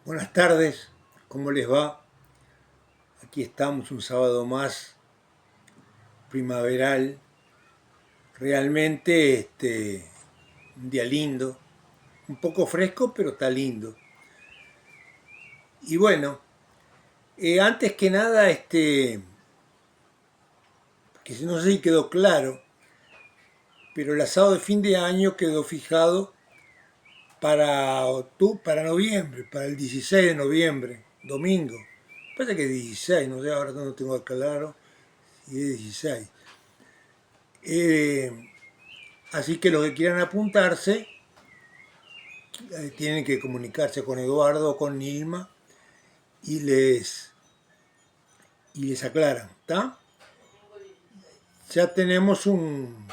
Buenas tardes, ¿cómo les va? Aquí estamos un sábado más primaveral, realmente un día lindo, un poco fresco pero está lindo. Y bueno, antes que nada, que no sé si quedó claro, pero el asado de fin de año quedó fijado para noviembre, para el 16 de noviembre, domingo. Pasa que es 16, no sé, ahora no tengo claro si es 16. Eh, Así que los que quieran apuntarse tienen que comunicarse con Eduardo o con Nilma y les aclaran, ¿está? Ya tenemos un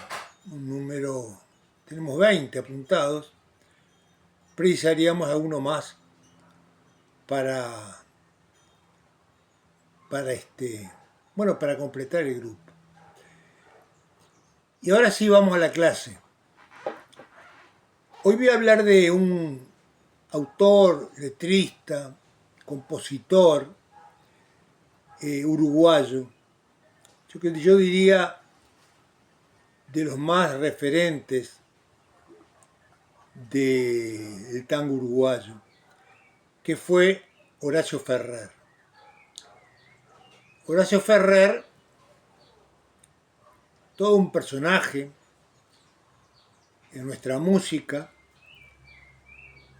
número, tenemos 20 apuntados, precisaríamos a uno más para, para completar el grupo. Y ahora sí vamos a la clase. Hoy voy a hablar de un autor, letrista, compositor uruguayo. Yo diría de los más referentes del tango uruguayo, que fue Horacio Ferrer. Horacio Ferrer, todo un personaje en nuestra música,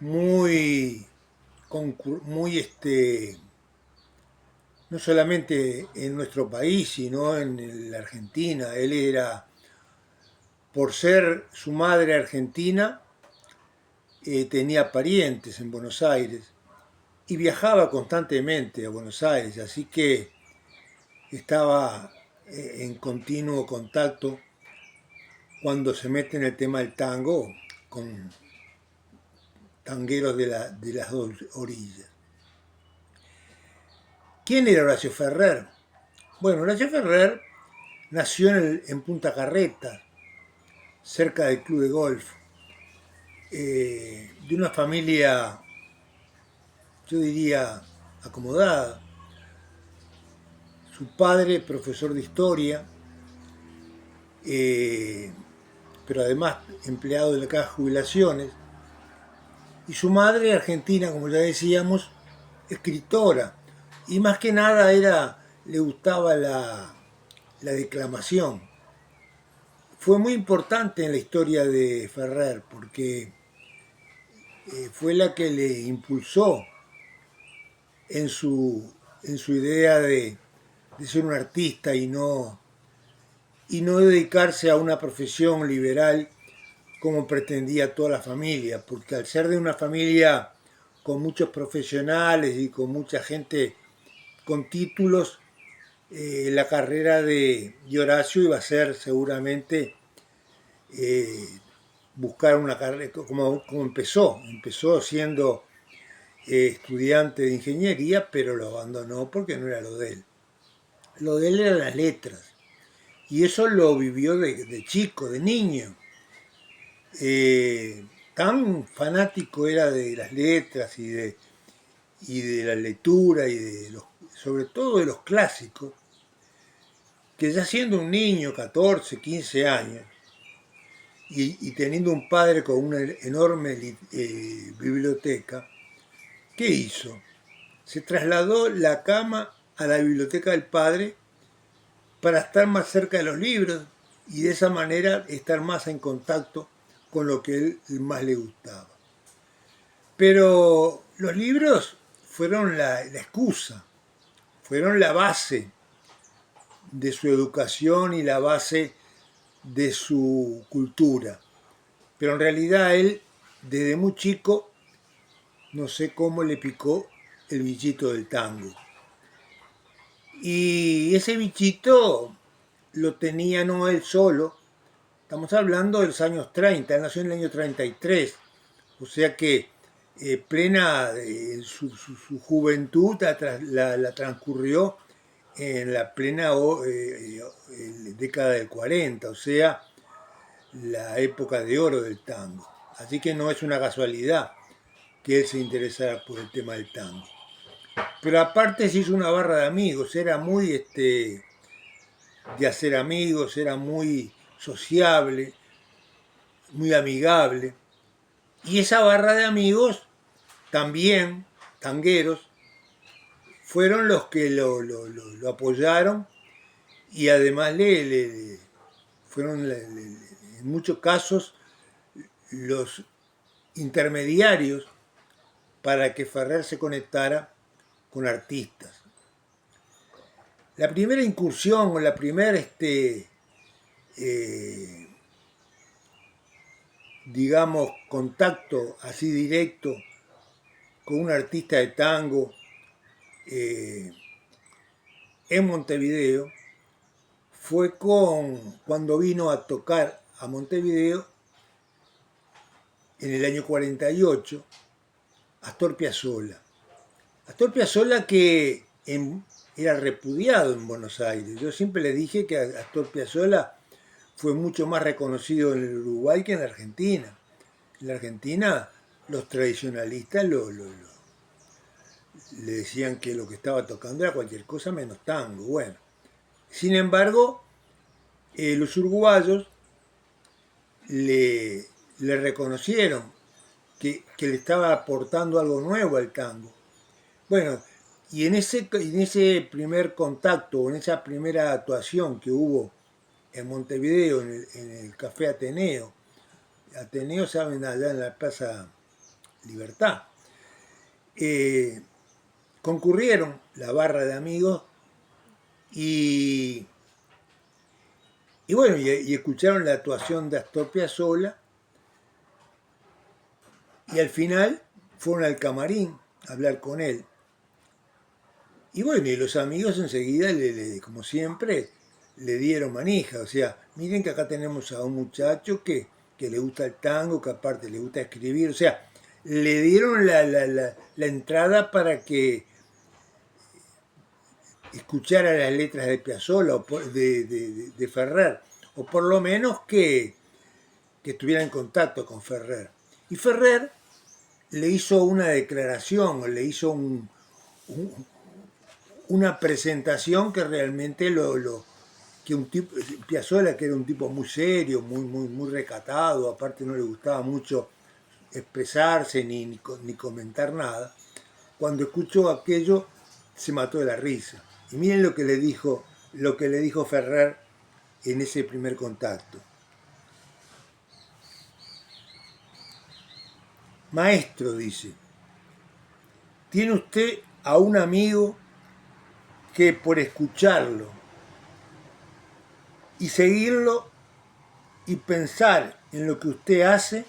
muy, muy no solamente en nuestro país, sino en la Argentina. Él era, por ser su madre argentina, tenía parientes en Buenos Aires y viajaba constantemente a Buenos Aires, así que estaba en continuo contacto cuando se mete en el tema del tango con tangueros de las dos orillas. ¿Quién era Horacio Ferrer? Bueno, Horacio Ferrer nació en Punta Carretas, cerca del club de golf, de una familia, yo diría, acomodada. Su padre, profesor de historia, pero además empleado de la Caja de Jubilaciones, y su madre, argentina, como ya decíamos, escritora. Y más que nada le gustaba la declamación. Fue muy importante en la historia de Ferrer porque fue la que le impulsó en en su idea de ser un artista y no dedicarse a una profesión liberal como pretendía toda la familia, porque al ser de una familia con muchos profesionales y con mucha gente con títulos, la carrera de Horacio iba a ser seguramente eh, buscar una carrera, como empezó siendo estudiante de ingeniería, pero lo abandonó porque no era lo de él. Lo de él eran las letras, y eso lo vivió de chico, de niño. Tan fanático era de las letras y de la lectura y sobre todo de los clásicos, que ya siendo un niño, 14, 15 años, y teniendo un padre con una enorme biblioteca, ¿qué hizo? Se trasladó la cama a la biblioteca del padre para estar más cerca de los libros y de esa manera estar más en contacto con lo que él más le gustaba. Pero los libros fueron la excusa, fueron la base de su educación y la base de su cultura. Pero en realidad él, desde muy chico, no sé cómo le picó el bichito del tango. Y ese bichito lo tenía no él solo, estamos hablando de los años 30, él nació en el año 33, o sea que plena su juventud la transcurrió en la plena década del 40, o sea, la época de oro del tango. Así que no es una casualidad. que él se interesara por el tema del tango. Pero aparte se hizo una barra de amigos, era muy de hacer amigos, era muy sociable, muy amigable. Y esa barra de amigos, también tangueros, fueron los que lo apoyaron y además fueron en muchos casos los intermediarios para que Ferrer se conectara con artistas. La primera incursión o la primera, digamos, contacto así directo con un artista de tango en Montevideo fue cuando vino a tocar a Montevideo en el año 48 Astor Piazzolla. Astor Piazzolla que era repudiado en Buenos Aires. Yo siempre le dije que Astor Piazzolla fue mucho más reconocido en el Uruguay que en la Argentina. En la Argentina los tradicionalistas le decían que lo que estaba tocando era cualquier cosa menos tango. Bueno, sin embargo, los uruguayos le reconocieron que le estaba aportando algo nuevo al tango. Bueno, y en ese primer contacto, en esa primera actuación que hubo en Montevideo, en el Café Ateneo, saben, allá en la Plaza Libertad, concurrieron la barra de amigos y bueno, y escucharon la actuación de Astor Piazzolla y al final fueron al camarín a hablar con él. Y bueno, y los amigos enseguida, como siempre, le dieron manija. O sea, miren que acá tenemos a un muchacho que le gusta el tango, que aparte le gusta escribir. O sea, le dieron la entrada para que escuchara las letras de Piazzolla o de Ferrer, o por lo menos que estuviera en contacto con Ferrer. Y Ferrer le hizo una declaración, o le hizo una presentación que realmente que un tipo, Piazzolla, que era un tipo muy serio, muy recatado, aparte no le gustaba mucho expresarse ni comentar nada, cuando escuchó aquello se mató de la risa. Y miren lo que le dijo Ferrer en ese primer contacto. Maestro, dice, tiene usted a un amigo que por escucharlo y seguirlo y pensar en lo que usted hace,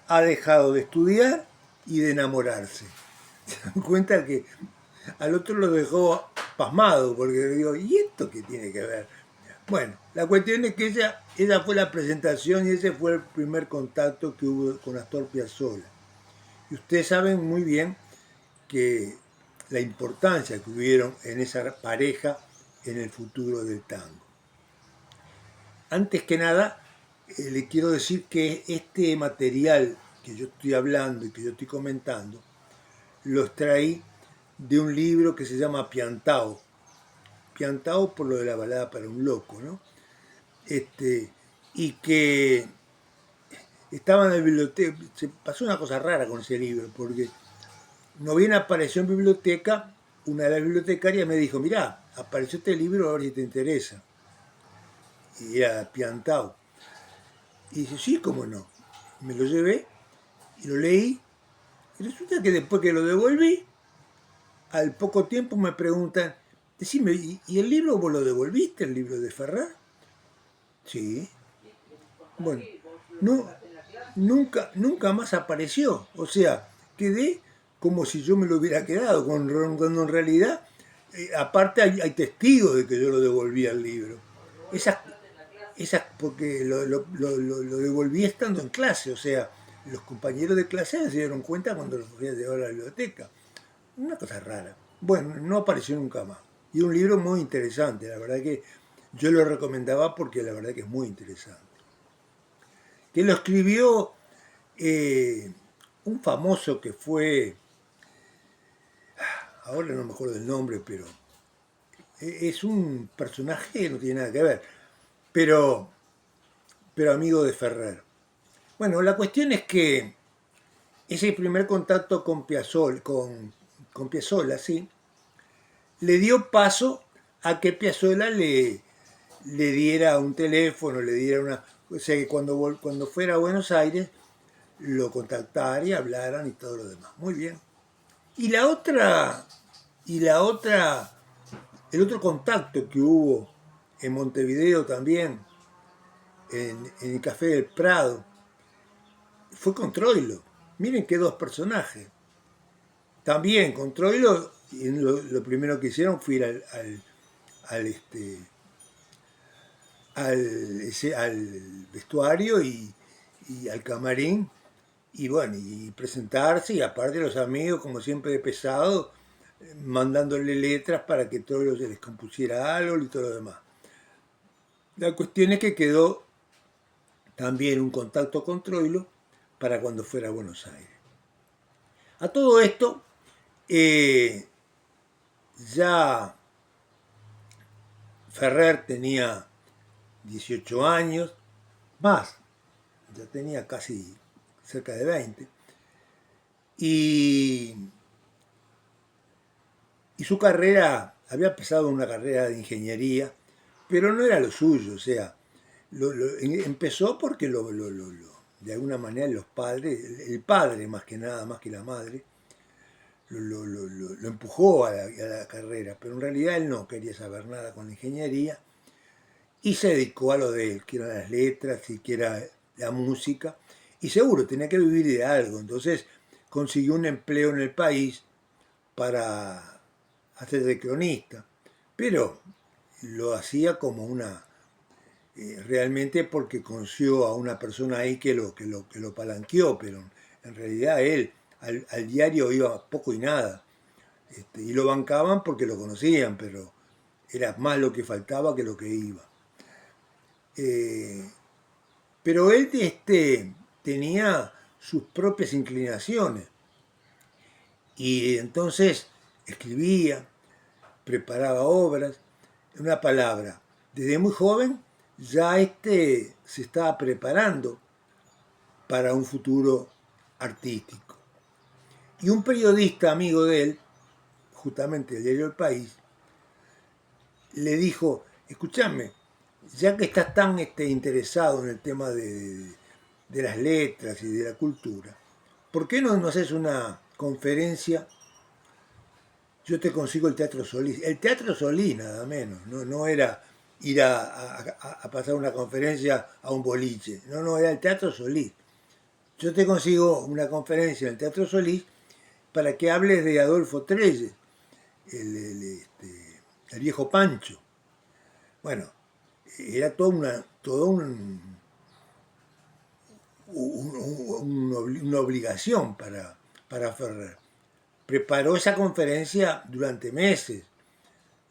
ha dejado de estudiar y de enamorarse. Se dan cuenta que al otro lo dejó pasmado, porque digo, ¿y esto qué tiene que ver? Bueno, la cuestión es que esa fue la presentación y ese fue el primer contacto que hubo con Astor Piazzolla. Y ustedes saben muy bien que la importancia que hubieron en esa pareja en el futuro del tango. Antes que nada, le quiero decir que este material que yo estoy hablando y que yo estoy comentando, lo extraí de un libro que se llama Piantao. Piantao por lo de la balada para un loco, ¿no? Y que estaba en la biblioteca. Se pasó una cosa rara con ese libro, porque no bien apareció en biblioteca, una de las bibliotecarias me dijo, mirá, apareció este libro, a ver si te interesa. Y era Piantao. Y dice, sí, cómo no. Me lo llevé y lo leí. Y resulta que después que lo devolví, al poco tiempo me preguntan, decime, ¿y el libro vos lo devolviste, el libro de Ferrer? Sí. Bueno, nunca más apareció. O sea, quedé como si yo me lo hubiera quedado, cuando en realidad, aparte hay testigos de que yo lo devolví al libro. Porque lo devolví estando en clase, o sea, los compañeros de clase se dieron cuenta cuando lo fui a llevar a la biblioteca. Una cosa rara. Bueno, no apareció nunca más. Y un libro muy interesante, la verdad que yo lo recomendaba porque la verdad que es muy interesante. Que lo escribió un famoso que fue, ahora no me acuerdo del nombre, pero es un personaje que no tiene nada que ver, pero, pero amigo de Ferrer. Bueno, la cuestión es que ese primer contacto con Piazzolla, sí, le dio paso a que Piazzolla le diera un teléfono, le diera una... O sea, que cuando fuera a Buenos Aires lo contactaran y hablaran y todo lo demás. Muy bien. Y la otra, el otro contacto que hubo en Montevideo también, en el Café del Prado, fue con Troilo. Miren qué dos personajes. También con Troilo, lo primero que hicieron fue ir al vestuario y al camarín y bueno, y presentarse y aparte los amigos, como siempre de pesado, mandándole letras para que Troilo se les compusiera algo y todo lo demás. La cuestión es que quedó también un contacto con Troilo para cuando fuera a Buenos Aires. A todo esto, ya Ferrer tenía 18 años, más, ya tenía casi cerca de 20, y, y su carrera, había empezado una carrera de ingeniería, pero no era lo suyo, o sea, empezó porque de alguna manera los padres, el padre más que nada, más que la madre, lo empujó a la carrera, pero en realidad él no quería saber nada con la ingeniería y se dedicó a lo de él, que eran las letras y que era la música, y seguro tenía que vivir de algo, entonces consiguió un empleo en el país para hacer de cronista, pero lo hacía como una, realmente porque conoció a una persona ahí que lo palanqueó, pero en realidad él al diario iba poco y nada, y lo bancaban porque lo conocían, pero era más lo que faltaba que lo que iba. Pero él tenía sus propias inclinaciones y entonces escribía, preparaba obras, en una palabra, desde muy joven ya se estaba preparando para un futuro artístico. Y un periodista amigo de él, justamente del diario El País, le dijo, escúchame, ya que estás tan interesado en el tema de las letras y de la cultura, ¿por qué no haces una conferencia? Yo te consigo el Teatro Solís. El Teatro Solís nada menos, no era ir a pasar una conferencia a un boliche, no, era el Teatro Solís. Yo te consigo una conferencia en el Teatro Solís para que hables de Adolfo Trelles, el viejo Pancho. Bueno, era toda una obligación para Ferrer. Preparó esa conferencia durante meses.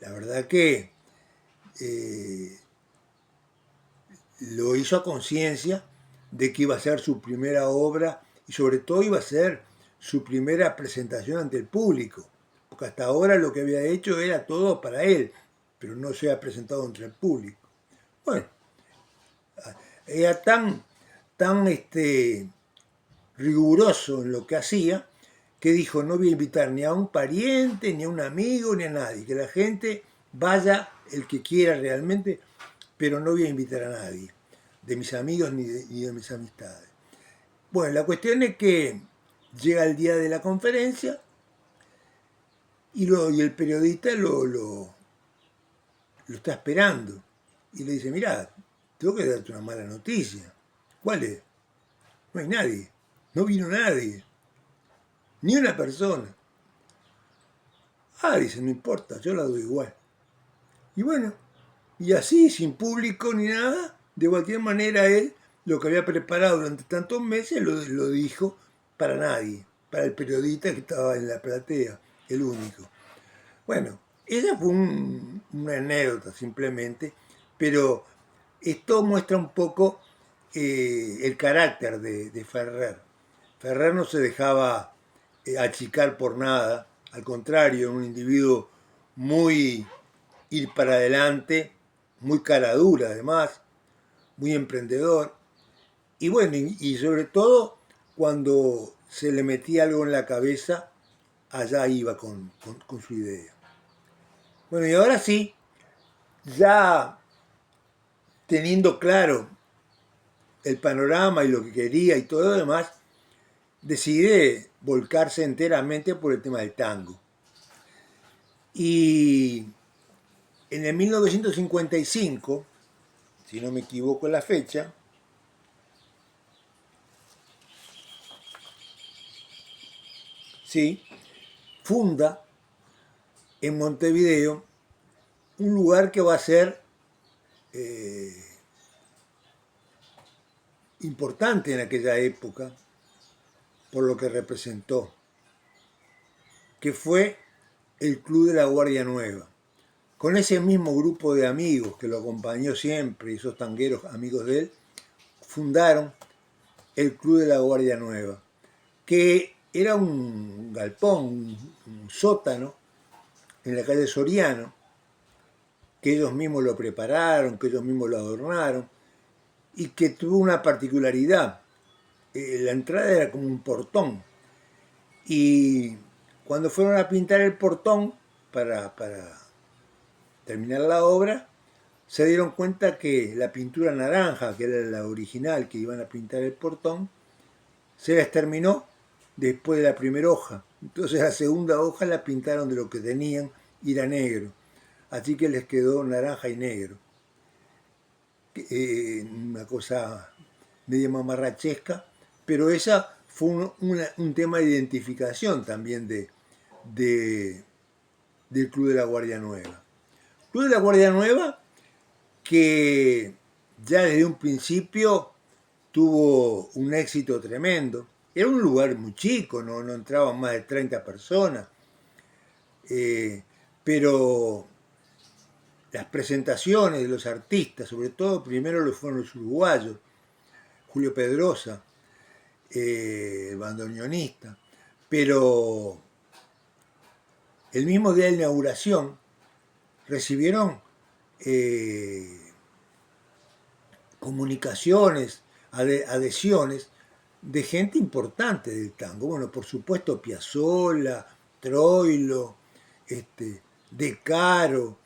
La verdad que lo hizo a conciencia de que iba a ser su primera obra y sobre todo iba a ser su primera presentación ante el público, porque hasta ahora lo que había hecho era todo para él, pero no se había presentado entre el público. Bueno, era tan riguroso en lo que hacía que dijo, no voy a invitar ni a un pariente, ni a un amigo, ni a nadie, que la gente vaya el que quiera realmente, pero no voy a invitar a nadie, de mis amigos ni de mis amistades. Bueno, la cuestión es que llega el día de la conferencia y el periodista lo está esperando y le dice, mirá, tengo que darte una mala noticia. ¿Cuál es? No hay nadie, no vino nadie, ni una persona. Ah, dice, no importa, yo la doy igual. Y bueno, y así, sin público ni nada, de cualquier manera él, lo que había preparado durante tantos meses, lo dijo para nadie, para el periodista que estaba en la platea, el único. Bueno, esa fue una anécdota simplemente, pero esto muestra un poco el carácter de Ferrer. Ferrer no se dejaba achicar por nada, al contrario, un individuo muy ir para adelante, muy cara dura además, muy emprendedor, y bueno, y sobre todo cuando se le metía algo en la cabeza, allá iba con su idea. Bueno, y ahora sí, ya teniendo claro el panorama y lo que quería y todo lo demás, decide volcarse enteramente por el tema del tango. Y en el 1955, si no me equivoco en la fecha, sí, funda en Montevideo un lugar que va a ser importante en aquella época por lo que representó, que fue el Club de la Guardia Nueva. Con ese mismo grupo de amigos que lo acompañó siempre, esos tangueros amigos de él, fundaron el Club de la Guardia Nueva, que era un galpón, un sótano en la calle Soriano, que ellos mismos lo prepararon, que ellos mismos lo adornaron, y que tuvo una particularidad. La entrada era como un portón, y cuando fueron a pintar el portón para terminar la obra, se dieron cuenta que la pintura naranja, que era la original que iban a pintar el portón, se les terminó después de la primera hoja. Entonces la segunda hoja la pintaron de lo que tenían y era negro. Así que les quedó naranja y negro. Una cosa medio mamarrachesca, pero esa fue un tema de identificación también del Club de la Guardia Nueva. Club de la Guardia Nueva que ya desde un principio tuvo un éxito tremendo. Era un lugar muy chico, no entraban más de 30 personas, pero las presentaciones de los artistas, sobre todo primero lo fueron los uruguayos, Julio Pedrosa, el bandoneonista, pero el mismo día de la inauguración recibieron comunicaciones, adhesiones de gente importante del tango. Bueno, por supuesto Piazzolla, Troilo, De Caro,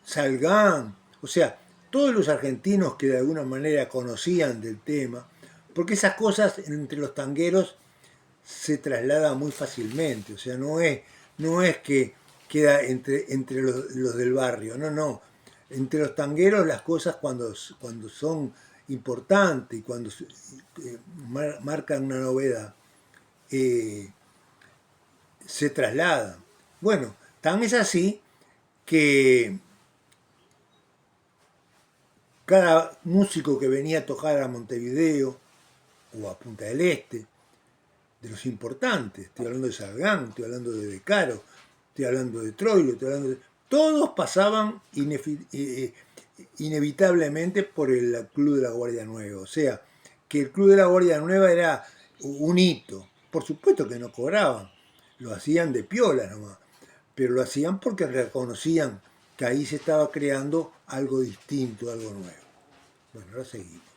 Salgán, o sea, todos los argentinos que de alguna manera conocían del tema, porque esas cosas entre los tangueros se trasladan muy fácilmente, o sea, no es que queda entre los del barrio, no. Entre los tangueros las cosas cuando son importantes y cuando marcan una novedad, se trasladan. Bueno, tan es así que cada músico que venía a tocar a Montevideo o a Punta del Este, de los importantes, estoy hablando de Salgán, estoy hablando de De Caro, estoy hablando de Troilo, estoy hablando de... Todos pasaban inevitablemente por el Club de la Guardia Nueva. O sea, que el Club de la Guardia Nueva era un hito. Por supuesto que no cobraban, lo hacían de piola nomás, pero lo hacían porque reconocían que ahí se estaba creando algo distinto, algo nuevo. Bueno, ahora seguimos.